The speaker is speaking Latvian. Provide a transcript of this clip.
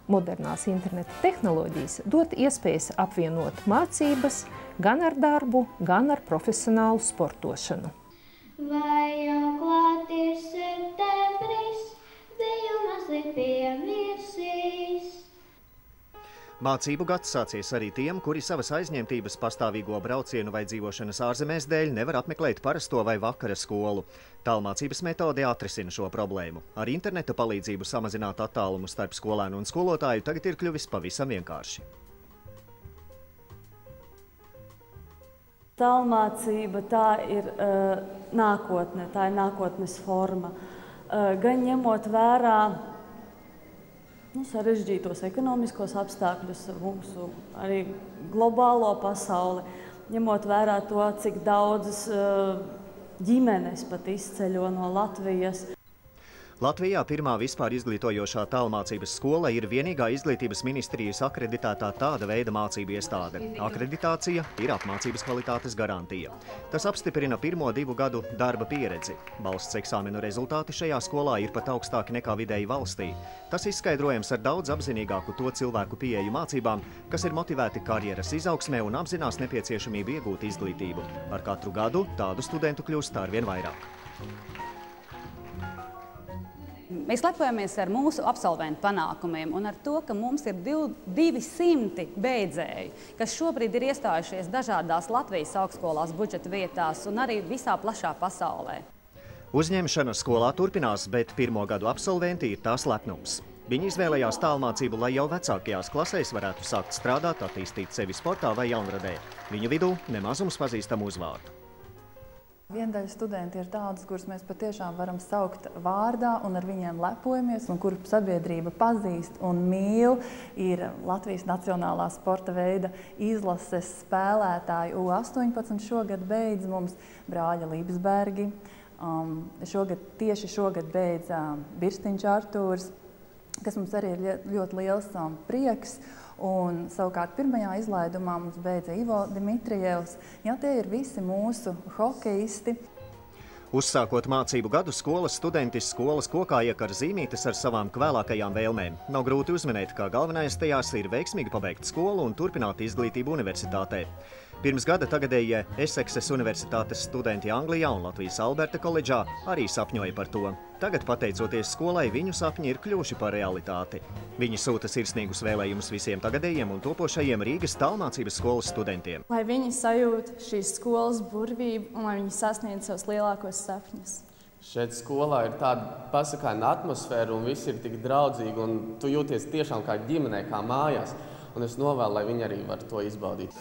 Modernās interneta tehnoloģijas dod iespējas apvienot mācības gan ar darbu, gan ar profesionālu sportošanu. Vai jau klāt ir septembris, biju mazliet piemirsīs. Mācību gads sācies arī tiem, kuri savas aizņemtības pastāvīgo braucienu vai dzīvošanas ārzemēs dēļ nevar apmeklēt parasto vai vakara skolu. Tālmācības metode atrisina šo problēmu. Ar interneta palīdzību samazināt attālumu starp skolēnu un skolotāju tagad ir kļuvis pavisam vienkārši. Tālmācība tā ir nākotne, tā ir nākotnes forma. Gan ņemot vērā sarežģītos ekonomiskos apstākļus, mūsu arī globālo pasauli, ņemot vērā to, cik daudzas ģimenes pat izceļo no Latvijas. Latvijā pirmā vispār izglītojošā tālmācības skola ir vienīgā izglītības ministrijas akreditētā tāda veida mācību iestāde. Akreditācija ir apmācības kvalitātes garantija. Tas apstiprina pirmo 2 gadu darba pieredzi. Valsts eksāmenu rezultāti šajā skolā ir pat augstāki nekā vidēji valstī. Tas izskaidrojams ar daudz apzinīgāku to cilvēku pieeju mācībām, kas ir motivēti karjeras izaugsmē un apzinās nepieciešamību iegūt izglītību. Ar katru gadu tādu studentu kļūst arvien vairāk. Mēs lepojamies ar mūsu absolventu panākumiem un ar to, ka mums ir 200 beidzēji, kas šobrīd ir iestājušies dažādās Latvijas augstskolās budžeta vietās un arī visā plašā pasaulē. Uzņemšana skolā turpinās, bet 1. gadu absolventi ir tās lepnums. Viņi izvēlējās tālmācību, lai jau vecākajās klasēs varētu sākt strādāt, attīstīt sevi sportā vai jaunradē. Viņu vidū nemazums pazīstamu uzvārdu. Viendaļa studenti ir tādas, kuras mēs patiešām varam saukt vārdā un ar viņiem lepojamies, un kuru sabiedrība pazīst un mīl. Ir Latvijas nacionālā sporta veida izlases spēlētāji U18 šogad beidz mums brāļa Līpsbergi. Tieši šogad beidz Birstiņš Artūrs, kas mums arī ir ļoti liels prieks. Un savukārt pirmajā izlaidumā mums beidza Ivo Dmitrijevs. Jā, tie ir visi mūsu hokeisti. Uzsākot mācību gadu, skolas studentis skolas kokā iekar zīmītes ar savām kvēlākajām vēlmēm. Nav grūti uzminēt, ka galvenais tajās ir veiksmīgi pabeigt skolu un turpināt izglītību universitātē. Pirms gada tagadējie Essekses universitātes studenti Anglijā un Latvijas Alberta koledžā arī sapņoja par to. Tagad, pateicoties skolai, viņu sapņi ir kļuvuši par realitāti. Viņi sūta sirsnīgus vēlējumus visiem tagadējiem un topošajiem Rīgas tālmācības skolas studentiem. Lai viņi sajūt šīs skolas burvību un lai viņi sasniedz savus lielākos sapņus. Šeit skolā ir tāda pasakaina atmosfēra un viss ir tik draudzīgi un tu jūties tiešām kā ģimenē, kā mājās. Un es novēlu, lai viņi arī var to izbaudīt.